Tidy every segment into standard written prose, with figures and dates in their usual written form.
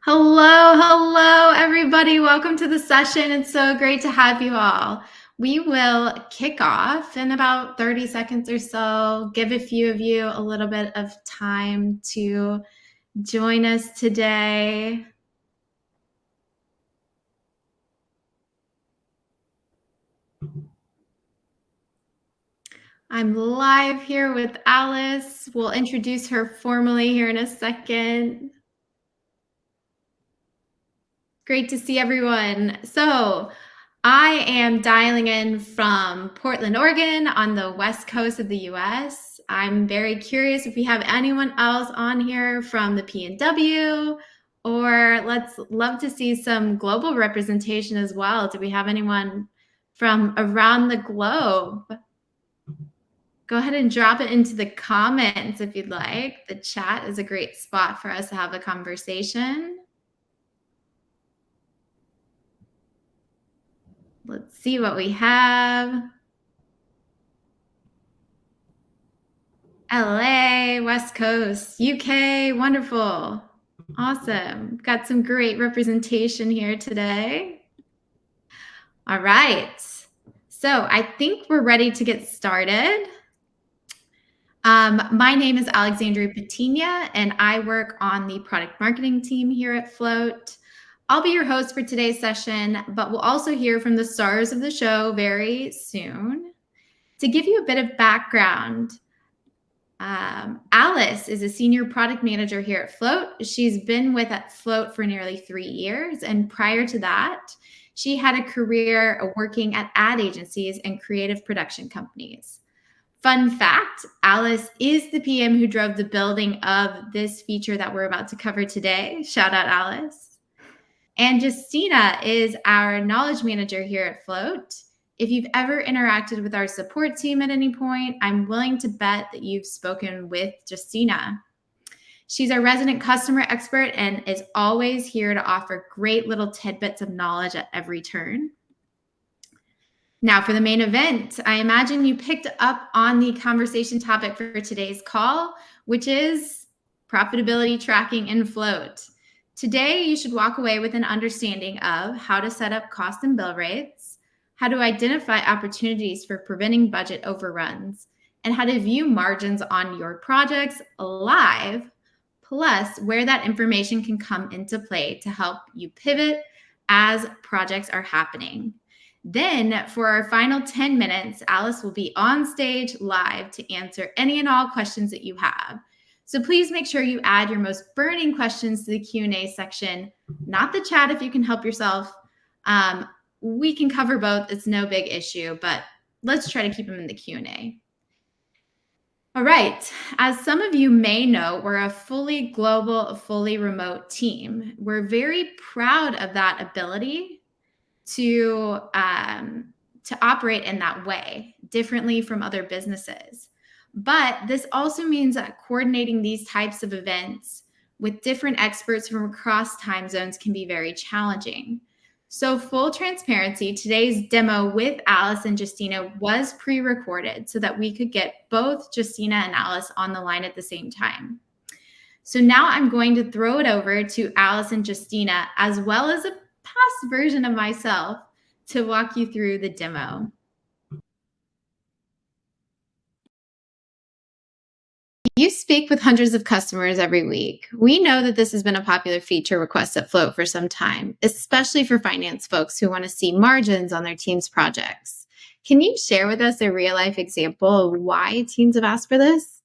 Hello, everybody. Welcome to the session. It's so great to have you all. We will kick off in about 30 seconds or so, give a few of you a little bit of time to join us today. I'm live here with Alice. We'll introduce her formally here in a second. Great to see everyone. So I am dialing in from Portland, Oregon on the west coast of the US. I'm very curious if we have anyone else on here from the PNW, or let's love to see some global representation as well. Do we have anyone from around the globe? Go ahead and drop it into the comments if you'd like. The chat is a great spot for us to have a conversation. Let's see what we have. LA, West Coast, UK, wonderful. Awesome. Got some great representation here today. All right. So I think we're ready to get started. My name is Alexandria Patinia, and I work on the product marketing team here at Float. I'll be your host for today's session, but we'll also hear from the stars of the show very soon. To give you a bit of background, Alice is a senior product manager here at Float. She's been with at Float for nearly 3 years, and prior to that, she had a career working at ad agencies and creative production companies. Fun fact, Alice is the PM who drove the building of this feature that we're about to cover today. Shout out, Alice. And Justyna is our knowledge manager here at Float. If you've ever interacted with our support team at any point, I'm willing to bet that you've spoken with Justyna. She's our resident customer expert and is always here to offer great little tidbits of knowledge at every turn. Now for the main event, I imagine you picked up on the conversation topic for today's call, which is profitability tracking in Float. Today, you should walk away with an understanding of how to set up cost and bill rates, how to identify opportunities for preventing budget overruns, and how to view margins on your projects live, plus where that information can come into play to help you pivot as projects are happening. Then, for our final 10 minutes, Alice will be on stage live to answer any and all questions that you have. So please make sure you add your most burning questions to the Q&A section, not the chat if you can help yourself. We can cover both. It's no big issue, but let's try to keep them in the Q&A. All right. As some of you may know, we're a fully global, fully remote team. We're very proud of that ability to operate in that way, differently from other businesses. But this also means that coordinating these types of events with different experts from across time zones can be very challenging. So full transparency, today's demo with Alice and Justyna was pre-recorded so that we could get both Justyna and Alice on the line at the same time. So now I'm going to throw it over to Alice and Justyna, as well as a past version of myself, to walk you through the demo. You speak with hundreds of customers every week. We know that this has been a popular feature request at Float for some time, especially for finance folks who want to see margins on their team's projects. Can you share with us a real-life example of why teams have asked for this?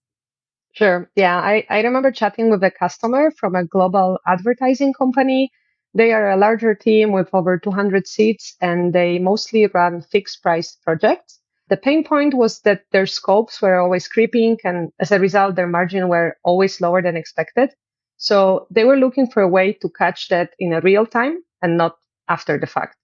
Sure. Yeah, I remember chatting with a customer from a global advertising company. They are a larger team with over 200 seats, and they mostly run fixed price projects. The pain point was that their scopes were always creeping, and as a result, their margin were always lower than expected. So they were looking for a way to catch that in a real time and not after the fact.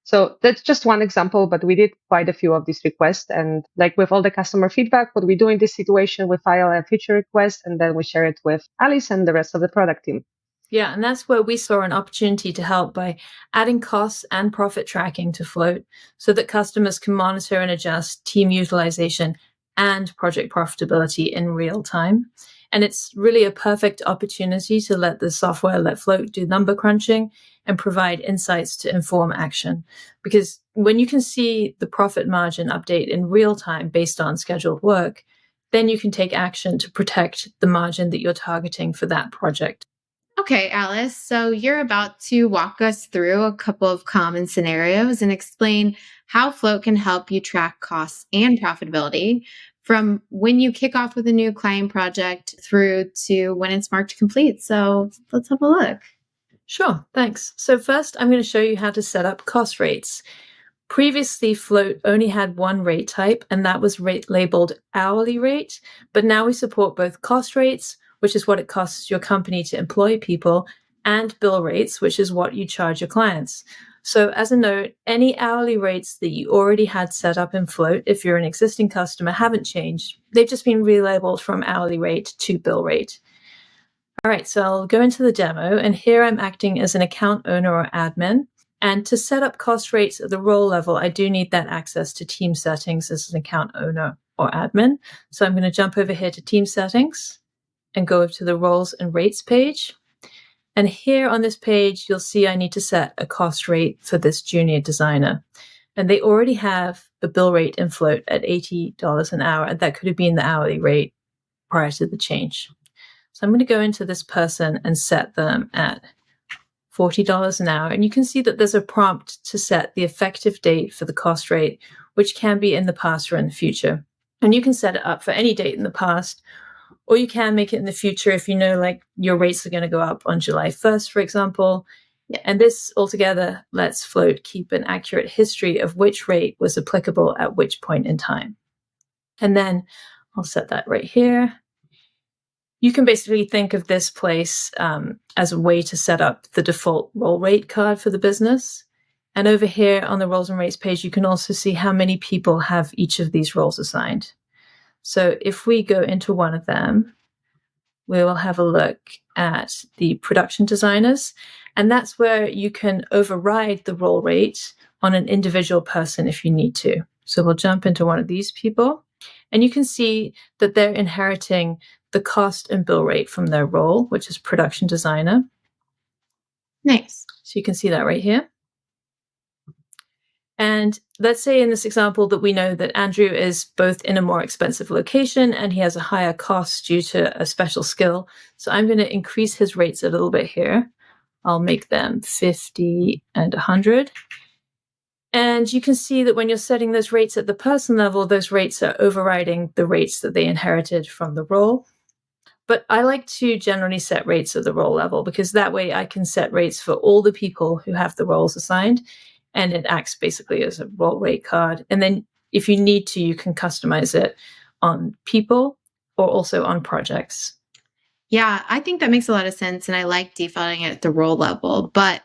So that's just one example, but we did quite a few of these requests. And like with all the customer feedback, what we do in this situation, we file a feature request and then we share it with Alice and the rest of the product team. Yeah, and that's where we saw an opportunity to help by adding costs and profit tracking to Float so that customers can monitor and adjust team utilization and project profitability in real time. And it's really a perfect opportunity to let Float do number crunching and provide insights to inform action. Because when you can see the profit margin update in real time based on scheduled work, then you can take action to protect the margin that you're targeting for that project. Okay, Alice. So you're about to walk us through a couple of common scenarios and explain how Float can help you track costs and profitability from when you kick off with a new client project through to when it's marked complete. So let's have a look. Sure, thanks. So first, I'm going to show you how to set up cost rates. Previously, Float only had one rate type, and that was labeled hourly rate. But now we support both cost rates, which is what it costs your company to employ people, and bill rates, which is what you charge your clients. So as a note, any hourly rates that you already had set up in Float, if you're an existing customer, haven't changed. They've just been relabeled from hourly rate to bill rate. All right, so I'll go into the demo, and here I'm acting as an account owner or admin. And to set up cost rates at the role level, I do need that access to team settings as an account owner or admin. So I'm going to jump over here to team settings and go over to the roles and rates page. And here on this page, you'll see I need to set a cost rate for this junior designer. And they already have a bill rate in Float at $80 an hour. And that could have been the hourly rate prior to the change. So I'm going to go into this person and set them at $40 an hour. And you can see that there's a prompt to set the effective date for the cost rate, which can be in the past or in the future. And you can set it up for any date in the past, or you can make it in the future if you know like your rates are going to go up on July 1st, for example. And this altogether lets Float keep an accurate history of which rate was applicable at which point in time. And then I'll set that right here. You can basically think of this place as a way to set up the default role rate card for the business. And over here on the roles and rates page, you can also see how many people have each of these roles assigned. So if we go into one of them, we will have a look at the production designers. And that's where you can override the role rate on an individual person if you need to. So we'll jump into one of these people. And you can see that they're inheriting the cost and bill rate from their role, which is production designer. Nice. So you can see that right here. And let's say in this example that we know that Andrew is both in a more expensive location and he has a higher cost due to a special skill. So I'm going to increase his rates a little bit here. I'll make them 50 and 100. And you can see that when you're setting those rates at the person level, those rates are overriding the rates that they inherited from the role. But I like to generally set rates at the role level because that way I can set rates for all the people who have the roles assigned. And it acts basically as a role rate card. And then if you need to, you can customize it on people or also on projects. Yeah, I think that makes a lot of sense. And I like defaulting it at the role level. But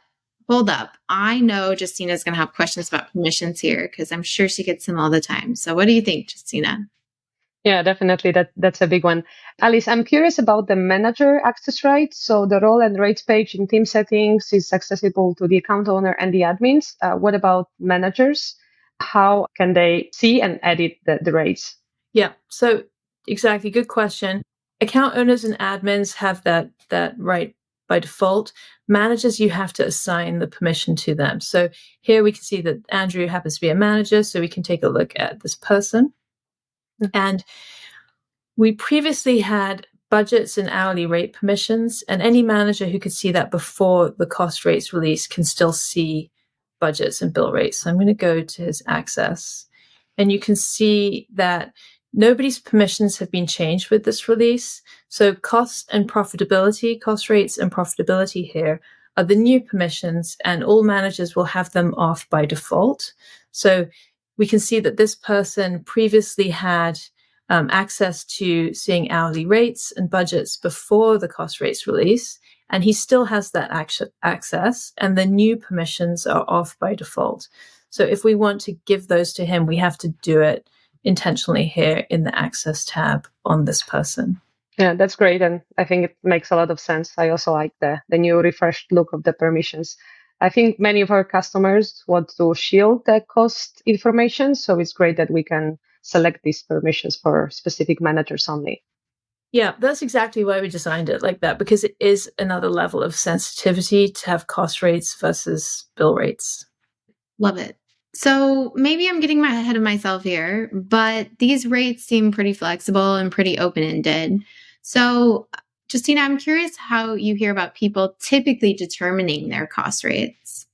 hold up. I know Justyna is going to have questions about permissions here because I'm sure she gets them all the time. So what do you think, Justyna? Yeah, definitely. That's a big one. Alice, I'm curious about the manager access rights. So the role and rates page in team settings is accessible to the account owner and the admins. What about managers? How can they see and edit the rates? Yeah, so exactly. Good question. Account owners and admins have that right by default. Managers, you have to assign the permission to them. So here we can see that Andrew happens to be a manager. So we can take a look at this person. And we previously had budgets and hourly rate permissions, and any manager who could see that before the cost rates release can still see budgets and bill rates. So I'm going to go to his access, and you can see that nobody's permissions have been changed with this release. So cost rates and profitability here are the new permissions, and all managers will have them off by default. So we can see that this person previously had access to seeing hourly rates and budgets before the cost rates release, and he still has that access, and the new permissions are off by default. So if we want to give those to him, we have to do it intentionally here in the access tab on this person. Yeah, that's great. And I think it makes a lot of sense. I also like the new refreshed look of the permissions. I think many of our customers want to shield the cost information. So it's great that we can select these permissions for specific managers only. Yeah, that's exactly why we designed it like that, because it is another level of sensitivity to have cost rates versus bill rates. Love it. So maybe I'm getting ahead of myself here, but these rates seem pretty flexible and pretty open-ended. So, Justyna, I'm curious how you hear about people typically determining their cost rates.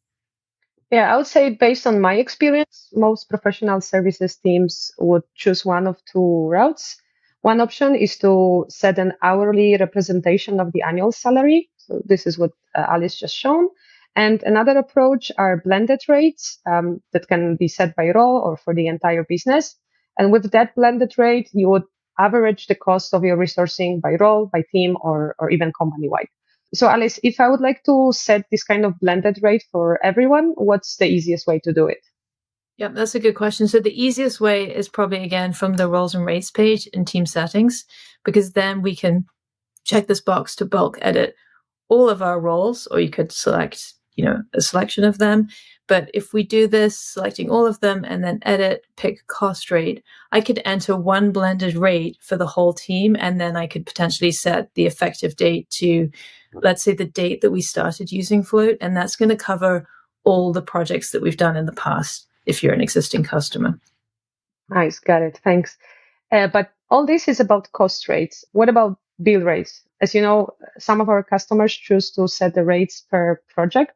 Yeah, I would say based on my experience, most professional services teams would choose one of two routes. One option is to set an hourly representation of the annual salary. So this is what Alice just shown. And another approach are blended rates that can be set by role or for the entire business. And with that blended rate, you would average the cost of your resourcing by role, by team, or even company-wide. So, Alice, if I would like to set this kind of blended rate for everyone, what's the easiest way to do it? Yeah, that's a good question. So the easiest way is probably, again, from the roles and rates page in team settings, because then we can check this box to bulk edit all of our roles, or you could select, a selection of them. But if we do this, selecting all of them and then edit, pick cost rate, I could enter one blended rate for the whole team. And then I could potentially set the effective date to, let's say, the date that we started using Float. And that's going to cover all the projects that we've done in the past if you're an existing customer. Nice, got it. Thanks. But all this is about cost rates. What about bill rates? As you know, some of our customers choose to set the rates per project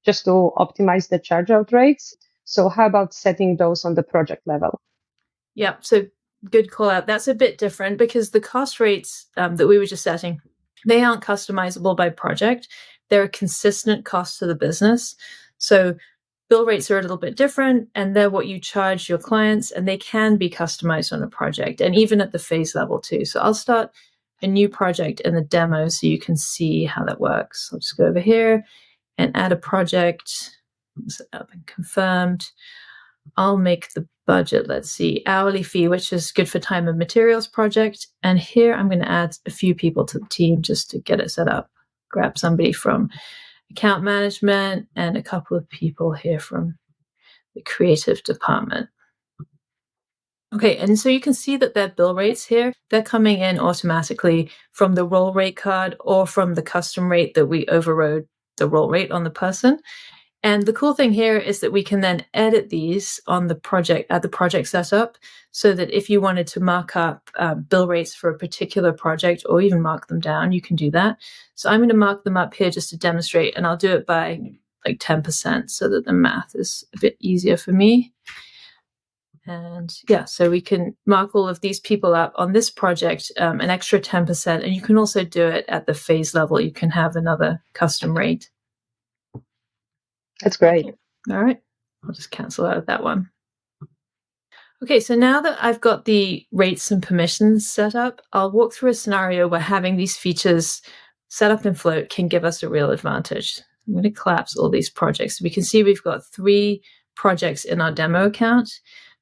just to optimize the charge out rates. So how about setting those on the project level? Yeah, so good call out. That's a bit different because the cost rates that we were just setting, they aren't customizable by project. They're a consistent cost to the business. So bill rates are a little bit different, and they're what you charge your clients, and they can be customized on a project and even at the phase level too. So I'll start a new project in the demo so you can see how that works. I'll just go over here and add a project, set up and confirmed. I'll make the budget, let's see, hourly fee, which is good for time and materials project. And here I'm going to add a few people to the team just to get it set up. Grab somebody from account management and a couple of people here from the creative department. Okay, and so you can see that their bill rates here, they're coming in automatically from the roll rate card or from the custom rate that we overrode the roll rate on the person. And the cool thing here is that we can then edit these on the project at the project setup, so that if you wanted to mark up bill rates for a particular project or even mark them down, you can do that. So I'm going to mark them up here just to demonstrate, and I'll do it by like 10% so that the math is a bit easier for me. And yeah, so we can mark all of these people up on this project, an extra 10%, and you can also do it at the phase level. You can have another custom rate. That's great. All right, I'll just cancel out of that one. Okay, so now that I've got the rates and permissions set up, I'll walk through a scenario where having these features set up in Float can give us a real advantage. I'm going to collapse all these projects. So we can see we've got 3 projects in our demo account.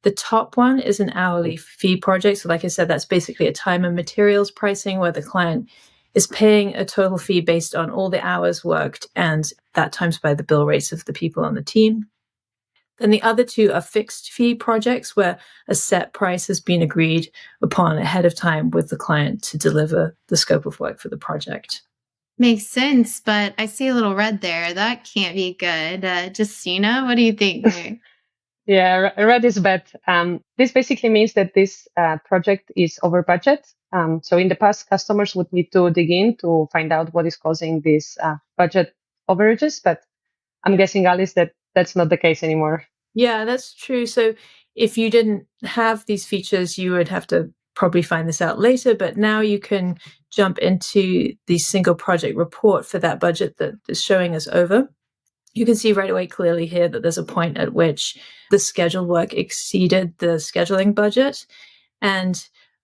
The top one is an hourly fee project. So like I said, that's basically a time and materials pricing where the client is paying a total fee based on all the hours worked, and that times by the bill rates of the people on the team. Then the other 2 are fixed fee projects where a set price has been agreed upon ahead of time with the client to deliver the scope of work for the project. Makes sense, but I see a little red there. That can't be good. Justyna, what do you think? Yeah, red is bad. This basically means that this project is over budget. So in the past, customers would need to dig in to find out what is causing these budget overages. But I'm guessing, Alice, that that's not the case anymore. Yeah, that's true. So if you didn't have these features, you would have to probably find this out later. But now you can jump into the single project report for that budget that is showing us over. You can see right away clearly here that there's a point at which the scheduled work exceeded the scheduling budget. And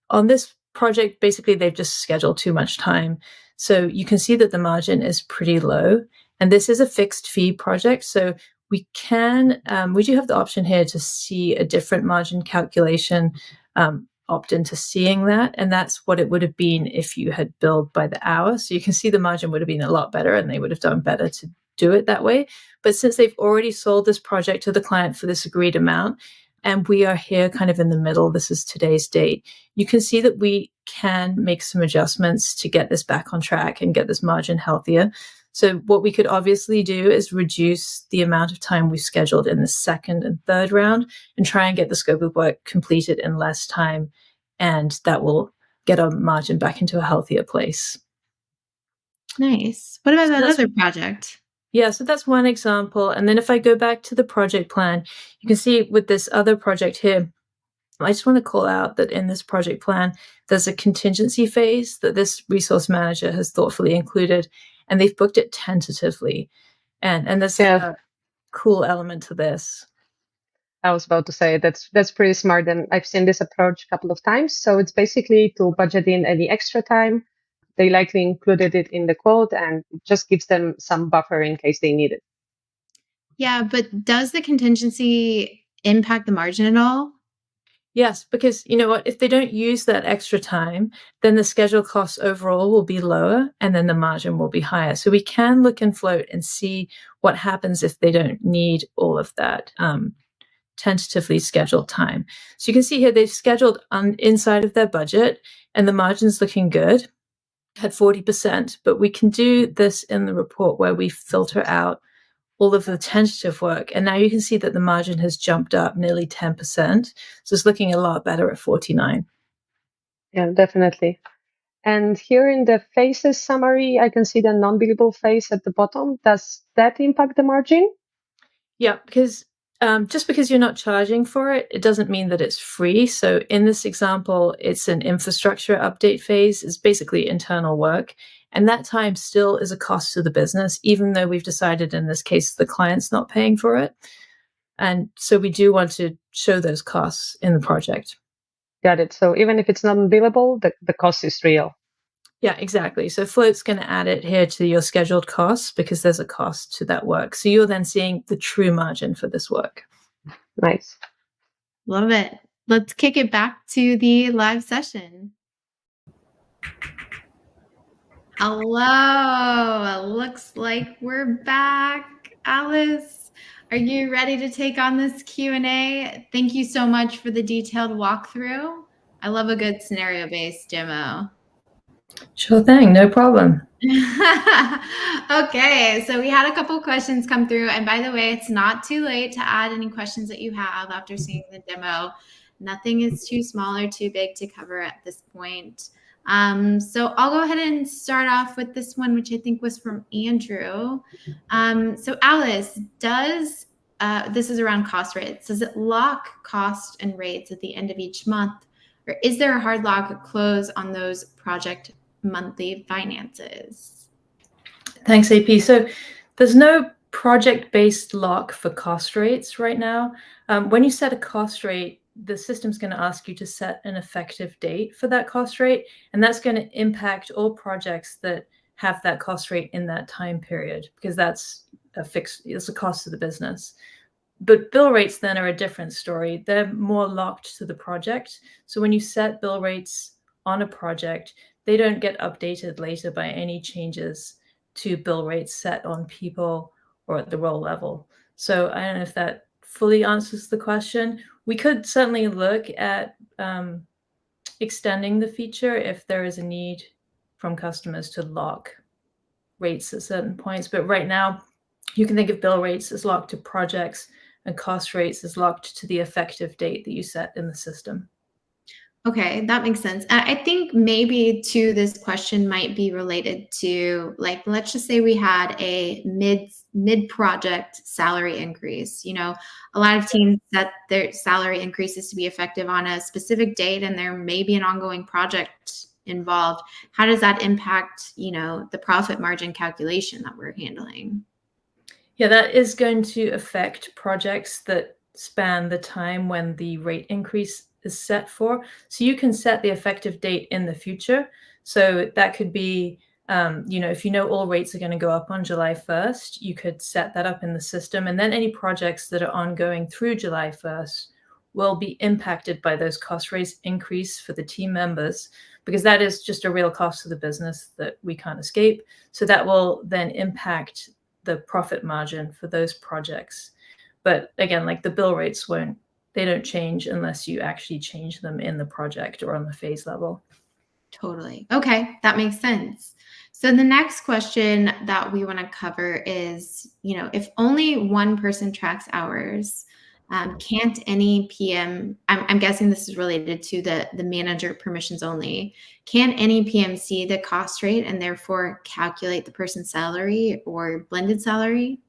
on this project, basically, they've just scheduled too much time. So you can see that the margin is pretty low. And this is a fixed fee project. So we do have the option here to see a different margin calculation, opt into seeing that. And that's what it would have been if you had billed by the hour. So you can see the margin would have been a lot better, and they would have done better to do it that way. But since they've already sold this project to the client for this agreed amount, and we are here kind of in the middle. This is today's date. You can see that we can make some adjustments to get this back on track and get this margin healthier. So what we could obviously do is reduce the amount of time we've scheduled in the second and third round and try and get the scope of work completed in less time. And that will get our margin back into a healthier place. Nice. What about that other project? Yeah, so that's one example. And then if I go back to the project plan, you can see with this other project here, I just want to call out that in this project plan, there's a contingency phase that this resource manager has thoughtfully included, and they've booked it tentatively. And there's a cool element to this. I was about to say that's pretty smart, and I've seen this approach a couple of times. So it's basically to budget in any extra time. They likely included it in the quote, and it just gives them some buffer in case they need it. Yeah, but does the contingency impact the margin at all? Yes, because you know what, if they don't use that extra time, then the schedule costs overall will be lower and then the margin will be higher. So we can look in float and see what happens if they don't need all of that tentatively scheduled time. So you can see here they've scheduled inside of their budget and the margin's looking good at 40%, but we can do this in the report where we filter out all of the tentative work. And now you can see that the margin has jumped up nearly 10%. So it's looking a lot better at 49. Yeah, definitely. And here in the phases summary, I can see the non-billable phase at the bottom. Does that impact the margin? Yeah, because just because you're not charging for it, it doesn't mean that it's free. So in this example, it's an infrastructure update phase. It's basically internal work. And that time still is a cost to the business, even though we've decided in this case the client's not paying for it. And so we do want to show those costs in the project. Got it. So even if it's not billable, the cost is real. Yeah, exactly. So Float's going to add it here to your scheduled costs because there's a cost to that work. So you're then seeing the true margin for this work. Nice. Love it. Let's kick it back to the live session. Hello. Looks like we're back. Alice, are you ready to take on this Q&A? Thank you so much for the detailed walkthrough. I love a good scenario-based demo. Sure thing, no problem. Okay, so we had a couple questions come through. And by the way, it's not too late to add any questions that you have after seeing the demo. Nothing is too small or too big to cover at this point. So I'll go ahead and start off with this one, which I think was from Andrew. So Alice, this is around cost rates. Does it lock cost and rates at the end of each month? Or is there a hard lock or close on those project monthly finances? Thanks, AP. So there's no project-based lock for cost rates right now. When you set a cost rate, the system's going to ask you to set an effective date for that cost rate, and that's going to impact all projects that have that cost rate in that time period because that's it's a cost to the business. But bill rates then are a different story. They're more locked to the project. So when you set bill rates on a project, they don't get updated later by any changes to bill rates set on people or at the role level. So I don't know if that fully answers the question. We could certainly look at extending the feature if there is a need from customers to lock rates at certain points. But right now, you can think of bill rates as locked to projects and cost rates as locked to the effective date that you set in the system. Okay, that makes sense. I think maybe too, this question might be related to, like, let's just say we had a mid-project salary increase. You know, a lot of teams set their salary increases to be effective on a specific date, and there may be an ongoing project involved. How does that impact, you know, the profit margin calculation that we're handling? Yeah, that is going to affect projects that span the time when the rate increase is set for. So you can set the effective date in the future. So that could be, you know, if you know all rates are going to go up on July 1st, you could set that up in the system. And then any projects that are ongoing through July 1st will be impacted by those cost rates increase for the team members, because that is just a real cost to the business that we can't escape. So that will then impact the profit margin for those projects. But again, like the bill rates won't they don't change unless you actually change them in the project or on the phase level. Totally. Okay, that makes sense. So the next question that we want to cover is, if only one person tracks hours, can't any PM, I'm guessing this is related to the manager permissions only, can any PM see the cost rate and therefore calculate the person's salary or blended salary?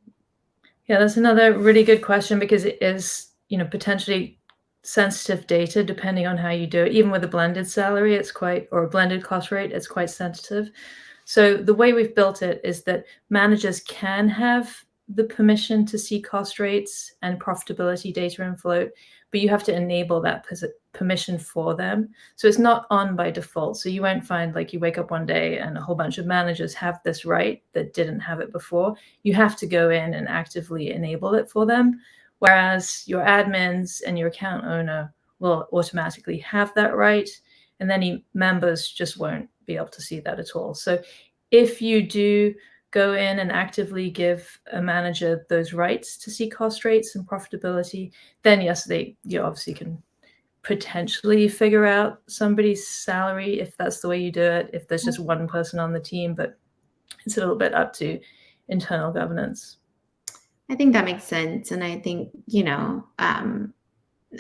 Yeah, that's another really good question because it is, potentially sensitive data depending on how you do it. Even with a blended salary, or a blended cost rate, it's quite sensitive. So the way we've built it is that managers can have the permission to see cost rates and profitability data in Float, but you have to enable that permission for them. So it's not on by default. So you won't find like you wake up one day and a whole bunch of managers have this right that didn't have it before. You have to go in and actively enable it for them. Whereas your admins and your account owner will automatically have that right. And then members just won't be able to see that at all. So if you do go in and actively give a manager those rights to see cost rates and profitability, then yes, you obviously can potentially figure out somebody's salary if that's the way you do it, if there's just one person on the team, but it's a little bit up to internal governance. I think that makes sense. And I think,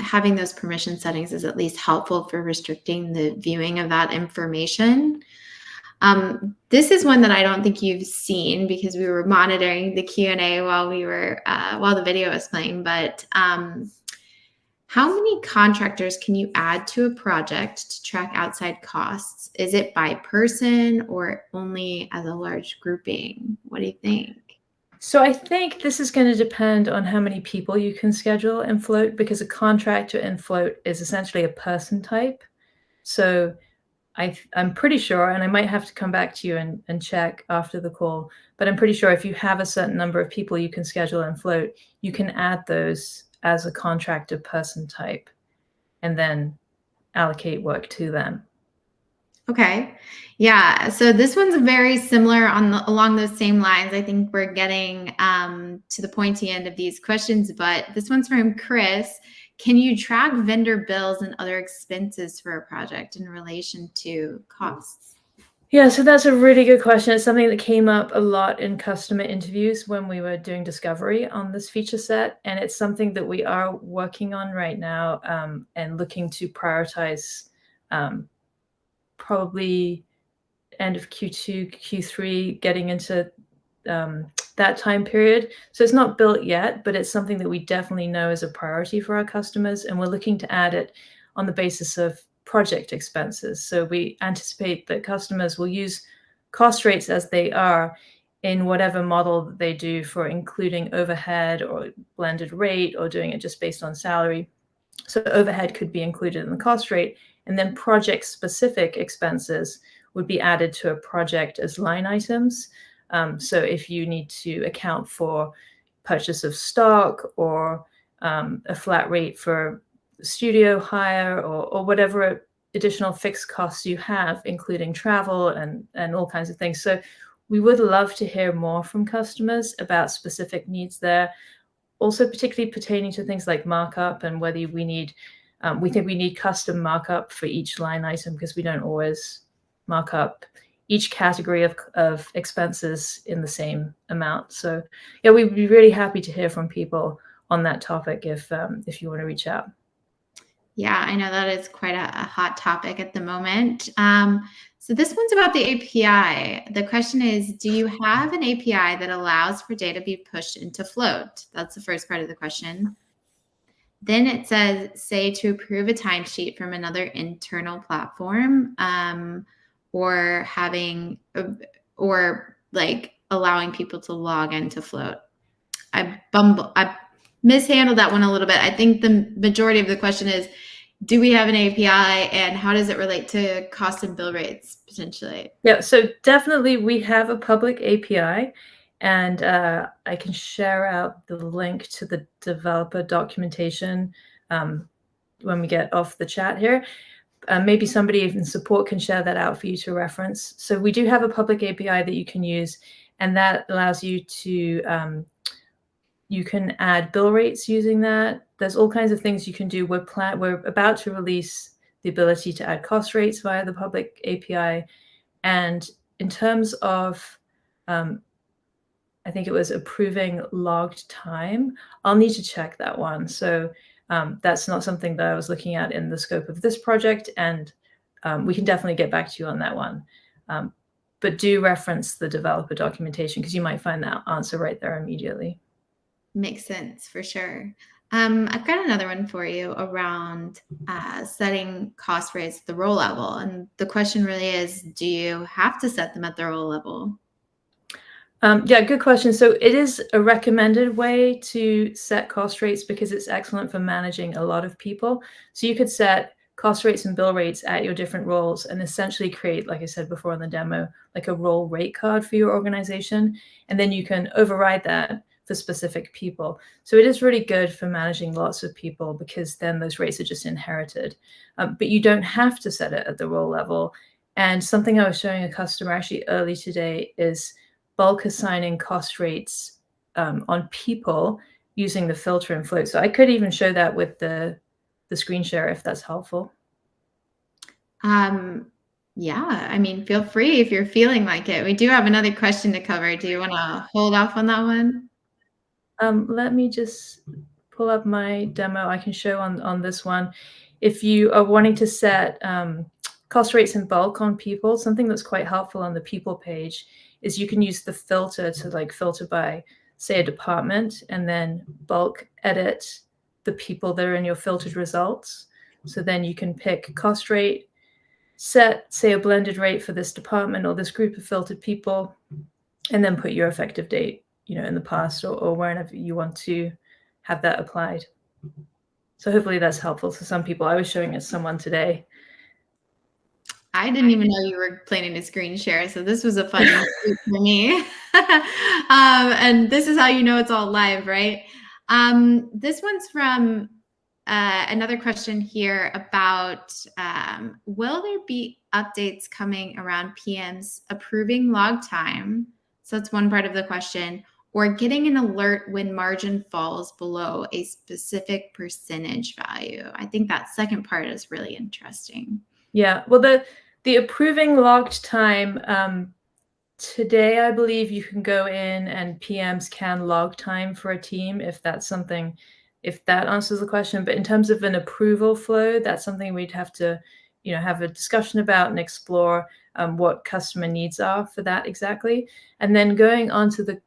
having those permission settings is at least helpful for restricting the viewing of that information. This is one that I don't think you've seen because we were monitoring the Q&A while the video was playing, but how many contractors can you add to a project to track outside costs? Is it by person or only as a large grouping? What do you think? So I think this is going to depend on how many people you can schedule in Float, because a contractor in Float is essentially a person type. So I'm pretty sure, and I might have to come back to you and check after the call, but I'm pretty sure if you have a certain number of people you can schedule in Float, you can add those as a contractor person type and then allocate work to them. Okay. Yeah. So this one's very similar along those same lines. I think we're getting to the pointy end of these questions, but this one's from Chris. Can you track vendor bills and other expenses for a project in relation to costs? Yeah, so that's a really good question. It's something that came up a lot in customer interviews when we were doing discovery on this feature set. And it's something that we are working on right now and looking to prioritize probably end of Q2, Q3, getting into that time period. So it's not built yet, but it's something that we definitely know is a priority for our customers. And we're looking to add it on the basis of project expenses. So we anticipate that customers will use cost rates as they are in whatever model that they do for including overhead or blended rate or doing it just based on salary. So overhead could be included in the cost rate, and then project specific expenses would be added to a project as line items. So if you need to account for purchase of stock or a flat rate for studio hire or whatever additional fixed costs you have, including travel and all kinds of things. So we would love to hear more from customers about specific needs there. Also, particularly pertaining to things like markup and whether we think we need custom markup for each line item because we don't always mark up each category of expenses in the same amount. So yeah, we'd be really happy to hear from people on that topic if you want to reach out. Yeah, I know that is quite a hot topic at the moment. So this one's about the API. The question is, do you have an API that allows for data to be pushed into Float? That's the first part of the question. Then it says, say, to approve a timesheet from another internal platform, or allowing people to log into Float. I mishandled that one a little bit. I think the majority of the question is, do we have an API and how does it relate to cost and bill rates potentially? Yeah, so definitely we have a public API, and I can share out the link to the developer documentation when we get off the chat here. Maybe somebody in support can share that out for you to reference. So we do have a public API that you can use, and that allows you to You can add bill rates using that. There's all kinds of things you can do. We're about to release the ability to add cost rates via the public API. And in terms of, I think it was approving logged time, I'll need to check that one. So that's not something that I was looking at in the scope of this project, and we can definitely get back to you on that one. But do reference the developer documentation, because you might find that answer right there immediately. Makes sense, for sure. I've got another one for you around setting cost rates at the role level. And the question really is, do you have to set them at the role level? Yeah, good question. So it is a recommended way to set cost rates because it's excellent for managing a lot of people. So you could set cost rates and bill rates at your different roles and essentially create, like I said before in the demo, like a role rate card for your organization. And then you can override that for specific people. So it is really good for managing lots of people because then those rates are just inherited. But you don't have to set it at the role level. And something I was showing a customer actually early today is bulk assigning cost rates on people using the filter and float. So I could even show that with the screen share if that's helpful. Yeah, I mean, feel free if you're feeling like it. We do have another question to cover. Do you want to hold off on that one? Let me just pull up my demo. I can show on this one. If you are wanting to set cost rates in bulk on people, something that's quite helpful on the people page is you can use the filter to like filter by, say, a department, and then bulk edit the people that are in your filtered results. So then you can pick cost rate, set, say, a blended rate for this department or this group of filtered people, and then put your effective date, in the past or wherever you want to have that applied. So hopefully that's helpful to some people. I was showing it to someone today. I didn't even know you were planning to screen share, so this was a fun treat for me. And this is how you know it's all live, right? This one's from another question here about will there be updates coming around PMs approving log time? So that's one part of the question. Or getting an alert when margin falls below a specific percentage value. I think that second part is really interesting. Yeah, well, the approving logged time, today, I believe you can go in and PMs can log time for a team if that's something, if that answers the question. But in terms of an approval flow, that's something we'd have to, have a discussion about and explore what customer needs are for that exactly. And then going on to the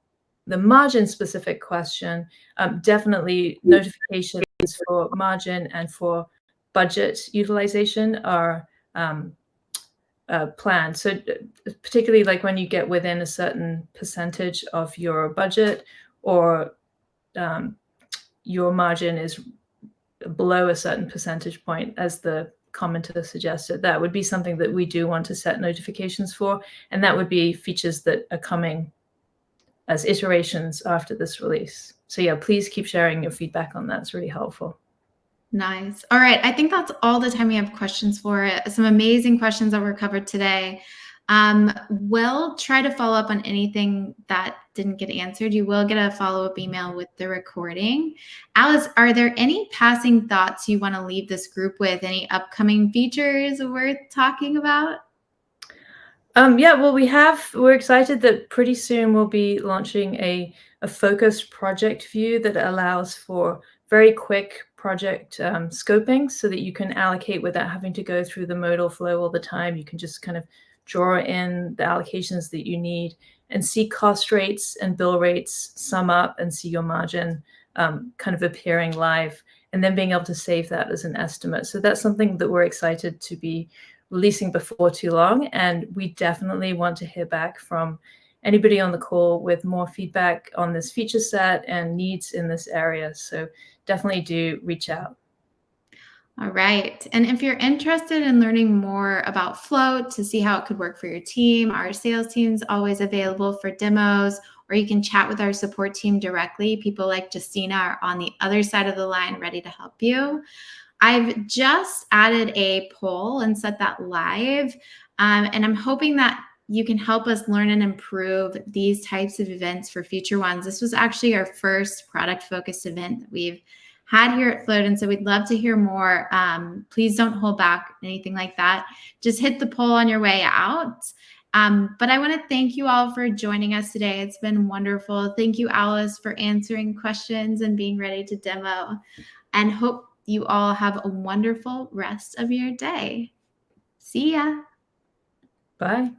margin specific question, definitely notifications for margin and for budget utilization are planned. So particularly like when you get within a certain percentage of your budget or your margin is below a certain percentage point, as the commenter suggested, that would be something that we do want to set notifications for. And that would be features that are coming as iterations after this release. So yeah, please keep sharing your feedback on that. It's really helpful. Nice. All right. I think that's all the time we have questions for. Some amazing questions that were covered today. We'll try to follow up on anything that didn't get answered. You will get a follow-up email with the recording. Alice, are there any passing thoughts you want to leave this group with? Any upcoming features worth talking about? Yeah, well, we're excited that pretty soon we'll be launching a focused project view that allows for very quick project scoping so that you can allocate without having to go through the modal flow all the time. You can just kind of draw in the allocations that you need and see cost rates and bill rates sum up and see your margin kind of appearing live, and then being able to save that as an estimate. So that's something that we're excited to be releasing before too long. And we definitely want to hear back from anybody on the call with more feedback on this feature set and needs in this area. So definitely do reach out. All right. And if you're interested in learning more about Float to see how it could work for your team, our sales team's always available for demos, or you can chat with our support team directly. People like Justyna are on the other side of the line ready to help you. I've just added a poll and set that live. And I'm hoping that you can help us learn and improve these types of events for future ones. This was actually our first product-focused event that we've had here at Float, and so we'd love to hear more. Please don't hold back, anything like that. Just hit the poll on your way out. But I want to thank you all for joining us today. It's been wonderful. Thank you, Alice, for answering questions and being ready to demo. And hope you all have a wonderful rest of your day. See ya. Bye.